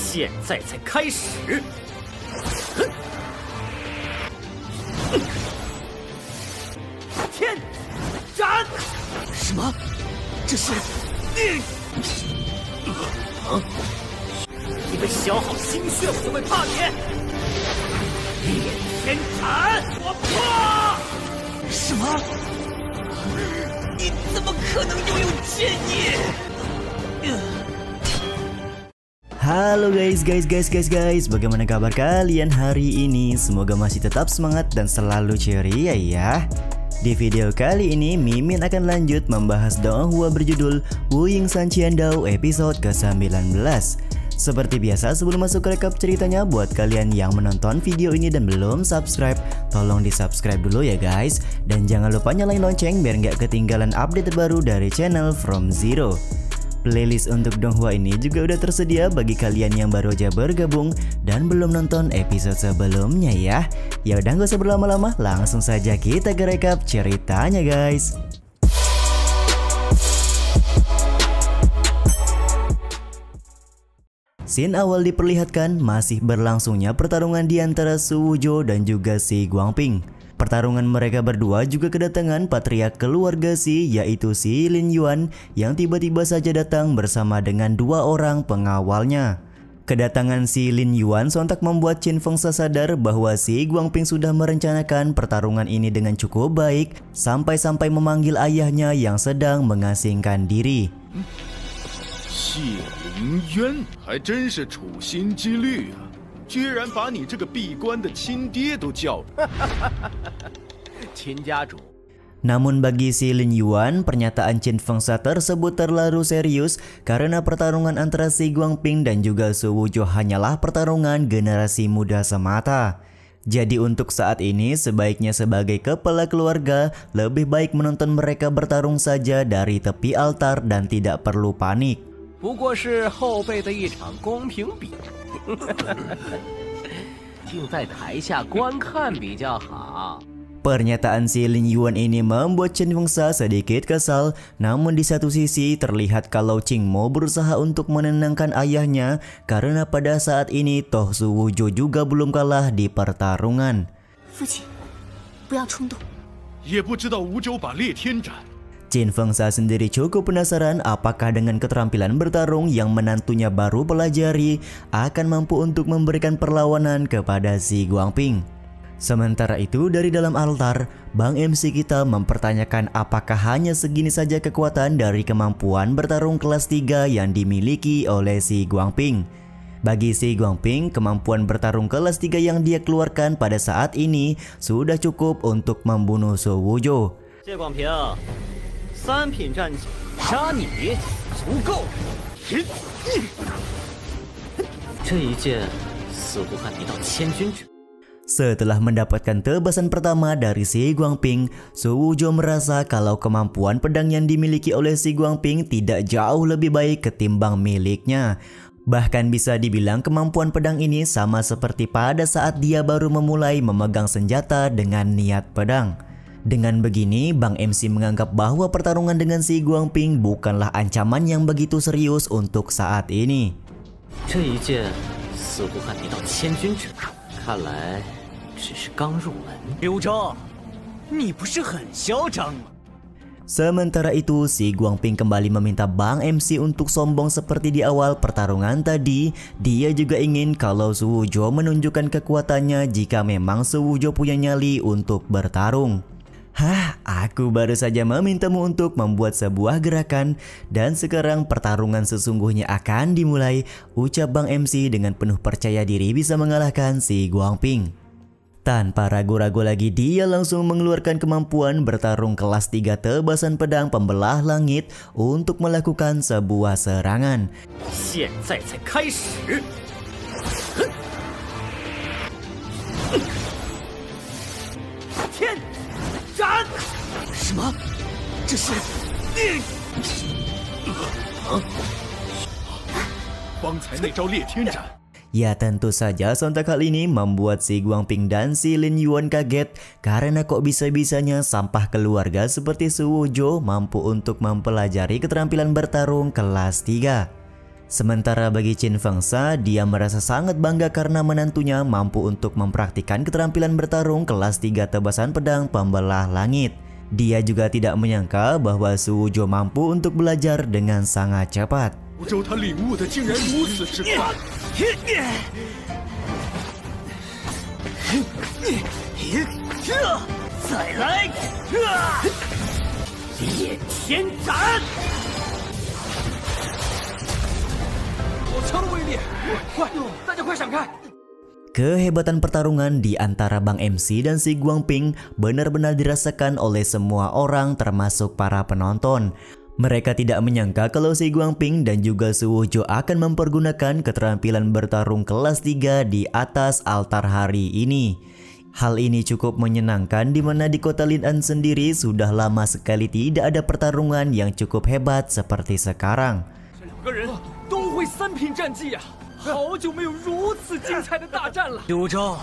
现在才开始。天斩！什么？这是？一个消耗心血我就会怕你。烈天斩！我破！什么？你怎么可能拥有剑意？ Halo guys, bagaimana kabar kalian hari ini? Semoga masih tetap semangat dan selalu ceria ya. Di video kali ini, Mimin akan lanjut membahas donghua berjudul Wuying Sanqiandao episode ke-19. Seperti biasa, sebelum masuk ke rekap ceritanya, buat kalian yang menonton video ini dan belum subscribe, tolong di subscribe dulu ya guys. Dan jangan lupa nyalain lonceng biar nggak ketinggalan update terbaru dari channel From Zero. Playlist untuk donghua ini juga udah tersedia bagi kalian yang baru aja bergabung dan belum nonton episode sebelumnya ya. Ya udah gak usah berlama-lama, langsung saja kita ke rekap ceritanya guys. Scene awal diperlihatkan masih berlangsungnya pertarungan di antara Su Wujo dan juga si Guangping. Pertarungan mereka berdua juga kedatangan patriark keluarga Si, yaitu si Lin Yuan yang tiba-tiba saja datang bersama dengan dua orang pengawalnya. Kedatangan si Lin Yuan sontak membuat Qin Fengsa sadar bahwa si Guangping sudah merencanakan pertarungan ini dengan cukup baik, sampai-sampai memanggil ayahnya yang sedang mengasingkan diri. 谢灵渊还真是处心积虑啊！ 居然把你这个闭关的亲爹都叫了，秦家主。 Namun bagi si Lin Yuan, pernyataan Qin Fengsa tersebut terlalu serius karena pertarungan antara si Guangping dan juga Su Wujo hanyalah pertarungan generasi muda semata. Jadi untuk saat ini sebaiknya sebagai kepala keluarga lebih baik menonton mereka bertarung saja dari tepi altar dan tidak perlu panik. 不过是后辈的一场公平比。 静在台下观看比较好。 Pernyataan si Lin Yuan ini membuat Qin Fengsa sedikit kesal, namun di satu sisi terlihat kalau Qing Mo berusaha untuk menenangkan ayahnya karena pada saat ini toh Su Wujo juga belum kalah di pertarungan. 父亲，不要冲动。也不知道吴州把烈天斩。 Qin Fengsa sendiri cukup penasaran apakah dengan keterampilan bertarung yang menantunya baru pelajari akan mampu untuk memberikan perlawanan kepada si Guangping. Sementara itu dari dalam altar, Bang MC kita mempertanyakan apakah hanya segini saja kekuatan dari kemampuan bertarung kelas 3 yang dimiliki oleh si Guangping. Bagi si Guangping, kemampuan bertarung kelas 3 yang dia keluarkan pada saat ini sudah cukup untuk membunuh Su Wujo. 谢广平。 三品战绩杀你足够。这一剑似乎还没到千钧之。 Setelah mendapatkan tebasan pertama dari si Guangping, Su Wujo merasa kalau kemampuan pedang yang dimiliki oleh si Guangping tidak jauh lebih baik ketimbang miliknya. Bahkan bisa dibilang kemampuan pedang ini sama seperti pada saat dia baru memulai memegang senjata dengan niat pedang. Dengan begini, Bang MC menganggap bahwa pertarungan dengan si Guangping bukanlah ancaman yang begitu serius untuk saat ini. Sementara itu, si Guangping kembali meminta Bang MC untuk sombong seperti di awal pertarungan tadi. Dia juga ingin kalau Su Wujo menunjukkan kekuatannya jika memang Su Wujo punya nyali untuk bertarung. Hah, aku baru saja memintamu untuk membuat sebuah gerakan dan sekarang pertarungan sesungguhnya akan dimulai, ucap Bang MC dengan penuh percaya diri bisa mengalahkan si Guangping. Tanpa ragu-ragu lagi dia langsung mengeluarkan kemampuan bertarung kelas 3 tebasan pedang pembelah langit untuk melakukan sebuah serangan. 现在才开始。 天斩！什么？这是？方才那招烈天斩， Ya tentu saja sontak hal ini membuat si Guangping dan si Lin Yuan kaget karena kok bisa-bisanya sampah keluarga seperti Su Wujo mampu untuk mempelajari keterampilan bertarung kelas 3. Sementara bagi Qin Fengsa, dia merasa sangat bangga karena menantunya mampu untuk mempraktikkan keterampilan bertarung kelas 3 tebasan pedang pembelah langit. Dia juga tidak menyangka bahwa Su Wuzhou mampu untuk belajar dengan sangat cepat. 福州他领悟的竟然如此之快。 再来！烈天斩！我枪的威力，快，大家快闪开！ Kehebatan pertarungan di antara Bang MC dan si Guangping benar-benar dirasakan oleh semua orang termasuk para penonton. Mereka tidak menyangka kalau si Guangping dan juga Su Wuzhou akan mempergunakan keterampilan bertarung kelas 3 di atas altar hari ini. Hal ini cukup menyenangkan di mana di kota Lin'an sendiri sudah lama sekali tidak ada pertarungan yang cukup hebat seperti sekarang. 这2个人都会3品战技啊！好久没有如此精彩的大战了。刘昭，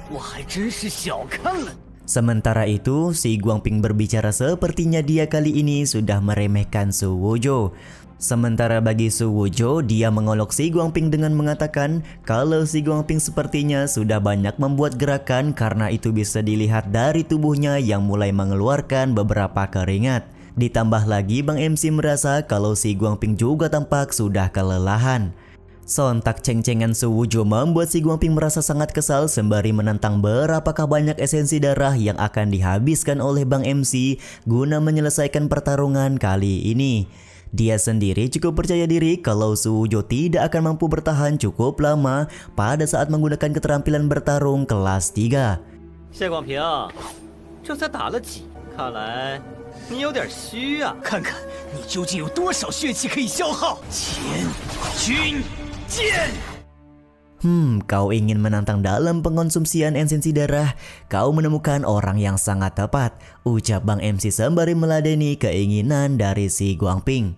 我还真是小看了。 Sementara itu, si Guangping berbicara sepertinya dia kali ini sudah meremehkan Su Wuzhou. Sementara bagi Su Wuzhou, dia mengolok si Guangping dengan mengatakan kalau si Guangping sepertinya sudah banyak membuat gerakan karena itu bisa dilihat dari tubuhnya yang mulai mengeluarkan beberapa keringat. Ditambah lagi Bang MC merasa kalau si Guangping juga tampak sudah kelelahan. Sontak ceng-cengan Su Wuzhou membuat si Guangping merasa sangat kesal sembari menentang berapakah banyak esensi darah yang akan dihabiskan oleh Bang MC guna menyelesaikan pertarungan kali ini. Dia sendiri cukup percaya diri kalau Su Wuzhou tidak akan mampu bertahan cukup lama pada saat menggunakan keterampilan bertarung kelas 3. 谢广平，这才打了几？看来你有点虚啊！看看你究竟有多少血气可以消耗。千钧剑。 Kau ingin menantang dalam pengonsumsian esensi darah? Kau menemukan orang yang sangat tepat, ucap Bang MC sembari meladeni keinginan dari si Guangping.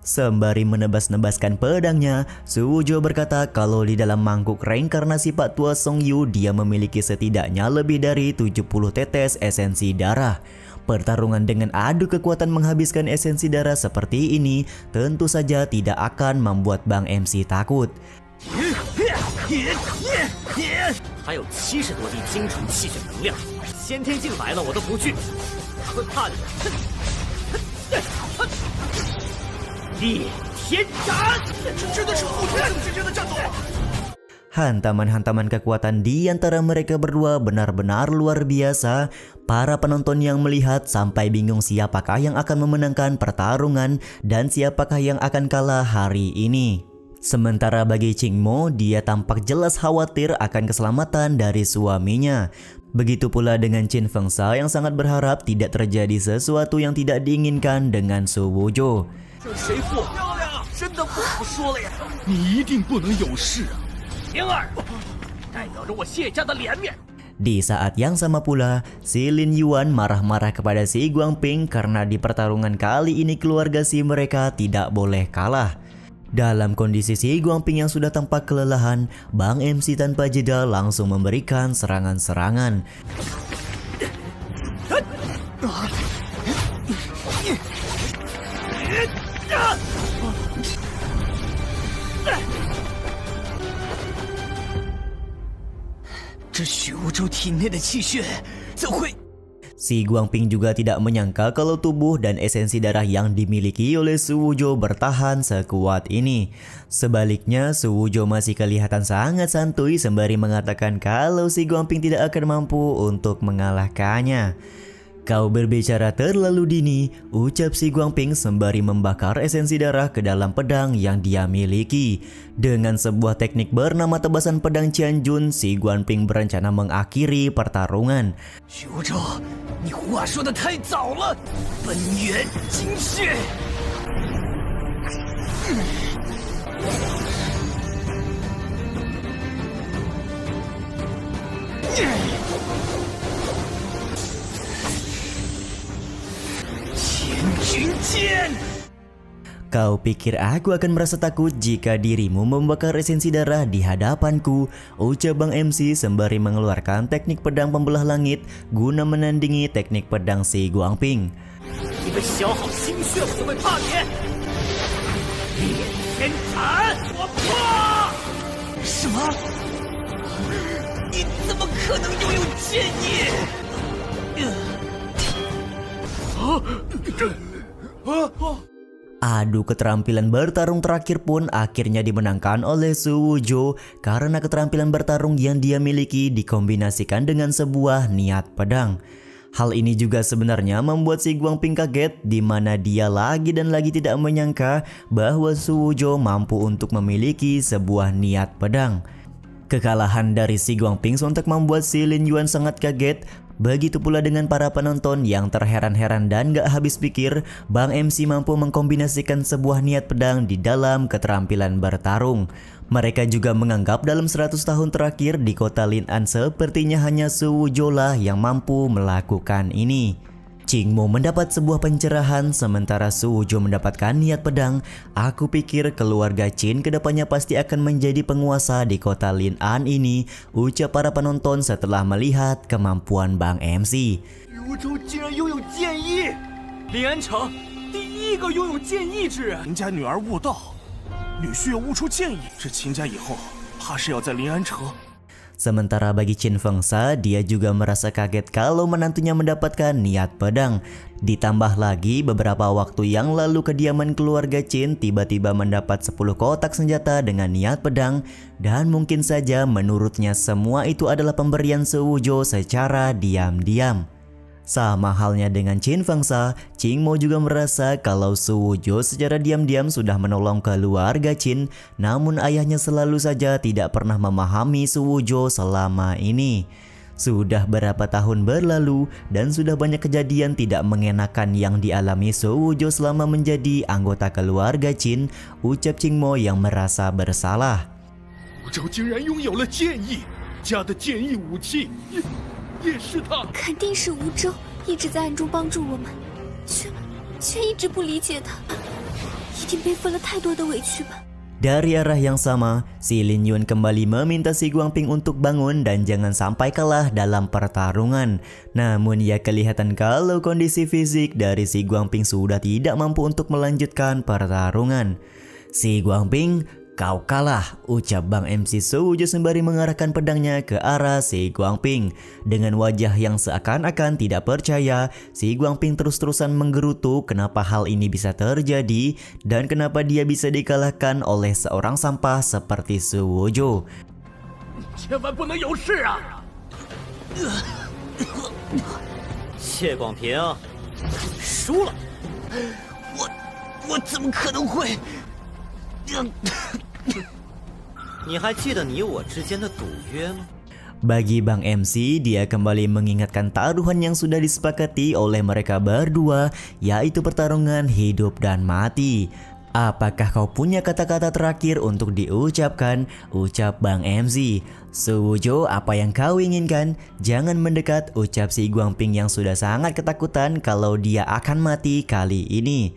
Sembari menebas-nebaskan pedangnya, Su Wuzhou berkata kalau di dalam mangkuk reinkarnasi Pak Tua Song Yu dia memiliki setidaknya lebih dari 70 tetes esensi darah. Pertarungan dengan adu kekuatan menghabiskan esensi darah seperti ini tentu saja tidak akan membuat Bang MC takut. 还有70多滴精纯气血能量，先天境来了我都不惧，会怕你？烈天斩！这真的是后天之间的战斗啊！ Hantaman-hantaman kekuatan di antara mereka berdua benar-benar luar biasa. Para penonton yang melihat sampai bingung siapakah yang akan memenangkan pertarungan dan siapakah yang akan kalah hari ini. Sementara bagi Qing Mo, dia tampak jelas khawatir akan keselamatan dari suaminya. Begitu pula dengan Qin Fengsa yang sangat berharap tidak terjadi sesuatu yang tidak diinginkan dengan Su Wuzhou. 这谁破漂亮啊！真的不好说了呀！你一定不能有事啊！ 灵儿，代表着我谢家的脸面。 Di saat yang sama pula, si Lin Yuan marah-marah kepada si Guangping karena di pertarungan kali ini keluarga si mereka tidak boleh kalah. Dalam kondisi si Guangping yang sudah tampak kelelahan, Bang MC tanpa jeda langsung memberikan serangan-serangan. Si Guangping juga tidak menyangka kalau tubuh dan esensi darah yang dimiliki oleh Su Wuzhou bertahan sekuat ini. Sebaliknya, Su Wuzhou masih kelihatan sangat santuy sembari mengatakan kalau si Guangping tidak akan mampu untuk mengalahkannya. Kau berbicara terlalu dini, ucap si Guangping sembari membakar esensi darah ke dalam pedang yang dia miliki. Dengan sebuah teknik bernama tebasan pedang Qianjun, si Guangping berencana mengakhiri pertarungan. 刘周，你话说的太早了，本源精血。Kau pikir aku akan merasa takut jika dirimu membakar esensi darah di hadapanku? Ucap Bang MC sembari mengeluarkan teknik pedang pembelah langit guna menandingi teknik pedang si Guangping. 天斩！我破！什么？你怎么可能拥有剑意？Adu keterampilan bertarung terakhir pun akhirnya dimenangkan oleh Su Wuzhou karena keterampilan bertarung yang dia miliki dikombinasikan dengan sebuah niat pedang. Hal ini juga sebenarnya membuat si Guangping kaget, di mana dia lagi dan lagi tidak menyangka bahwa Su Wuzhou mampu untuk memiliki sebuah niat pedang. Kekalahan dari si Guangping sontak membuat si Lin Yuan sangat kaget. Begitu pula dengan para penonton yang terheran-heran dan gak habis pikir Bang MC mampu mengkombinasikan sebuah niat pedang di dalam keterampilan bertarung. Mereka juga menganggap dalam 100 tahun terakhir di kota Lin'an sepertinya hanya Su Wuzhou lah yang mampu melakukan ini. Qingmo mendapat sebuah pencerahan sementara Su Wuzhou mendapatkan niat pedang. Aku pikir keluarga Qin kedepannya pasti akan menjadi penguasa di kota Lin'an ini, ucap para penonton setelah melihat kemampuan Bang MC. 吴州竟然拥有剑意，临安城第一个拥有剑意之人。秦家女儿悟道，女婿又悟出剑意，这秦家以后怕是要在临安城。 Sementara bagi Qin Fengsa, dia juga merasa kaget kalau menantunya mendapatkan niat pedang. Ditambah lagi beberapa waktu yang lalu kediaman keluarga Qin tiba-tiba mendapat 10 kotak senjata dengan niat pedang. Dan mungkin saja menurutnya semua itu adalah pemberian Su Wuzhou secara diam-diam. Sama halnya dengan Qin Fengsa, Qingmo juga merasa kalau Su Wuzhou secara diam-diam sudah menolong keluarga Qin, namun ayahnya selalu saja tidak pernah memahami Su Wuzhou selama ini. Sudah berapa tahun berlalu dan sudah banyak kejadian tidak mengenakan yang dialami Su Wuzhou selama menjadi anggota keluarga Qin, ucap Qingmo yang merasa bersalah. 吴州竟然拥有了剑意，家的剑意武器也是他。肯定是吴州一直在暗中帮助我们，却一直不理解他，一定背负了太多的委屈吧。 Dari arah yang sama, si Lin Yuan kembali meminta si Guangping untuk bangun dan jangan sampai kalah dalam pertarungan. Namun ia kelihatan kalau kondisi fisik dari si Guangping sudah tidak mampu untuk melanjutkan pertarungan. Si Guangping, kau kalah, ucap Bang MC Su Wuzhou sembari mengarahkan pedangnya ke arah si Guangping. Dengan wajah yang seakan-akan tidak percaya, si Guangping terus-terusan menggerutu kenapa hal ini bisa terjadi dan kenapa dia bisa dikalahkan oleh seorang sampah seperti Su Wuzhou. 千万不能有事啊！谢广平，输了，我怎么可能会？ 你还记得你我之间的赌约吗？ Bagi Bang MC, dia kembali mengingatkan taruhan yang sudah disepakati oleh mereka berdua, yaitu pertarungan hidup dan mati. Apakah kau punya kata-kata terakhir untuk diucapkan? Ucap Bang MC. Su Wuzhou, apa yang kau inginkan? Jangan mendekat, ucap si Guangping yang sudah sangat ketakutan kalau dia akan mati kali ini.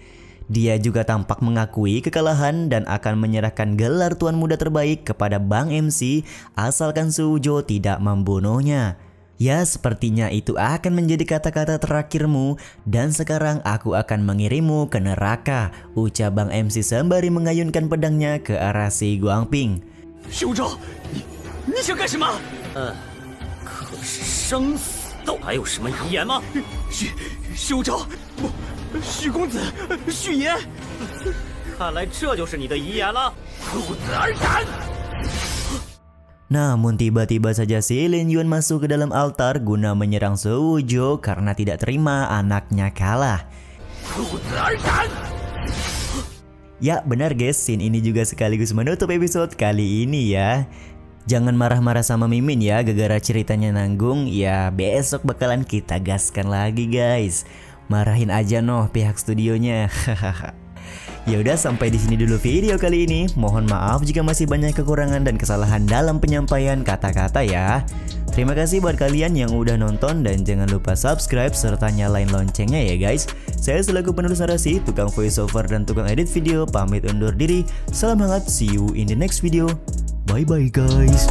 Dia juga tampak mengakui kekalahan dan akan menyerahkan gelar Tuan Muda Terbaik kepada Bang MC asalkan Su Wuzhou tidak membunuhnya. Ya, sepertinya itu akan menjadi kata-kata terakhirmu dan sekarang aku akan mengirimmu ke neraka, ucap Bang MC sembari mengayunkan pedangnya ke arah si Guangping. 修州，你想干什么？可是生死斗还有什么遗言吗？修州，不，许公子，许爷，看来这就是你的遗言了。父子而斩。 Namun tiba-tiba saja si Lin Yuan masuk ke dalam altar guna menyerang Su Wuzhou karena tidak terima anaknya kalah. Ya benar guys, scene ini juga sekaligus menutup episode kali ini ya. Jangan marah-marah sama Mimin ya, gara-gara ceritanya nanggung. Ya besok bakalan kita gaskan lagi guys. Marahin aja noh pihak studionya. Ya udah, sampai di sini dulu video kali ini. Mohon maaf jika masih banyak kekurangan dan kesalahan dalam penyampaian kata-kata ya. Terima kasih buat kalian yang udah nonton dan jangan lupa subscribe serta nyalain loncengnya ya guys. Saya selaku penulis narasi, tukang voiceover dan tukang edit video pamit undur diri. Salam hangat, see you in the next video. Bye bye guys.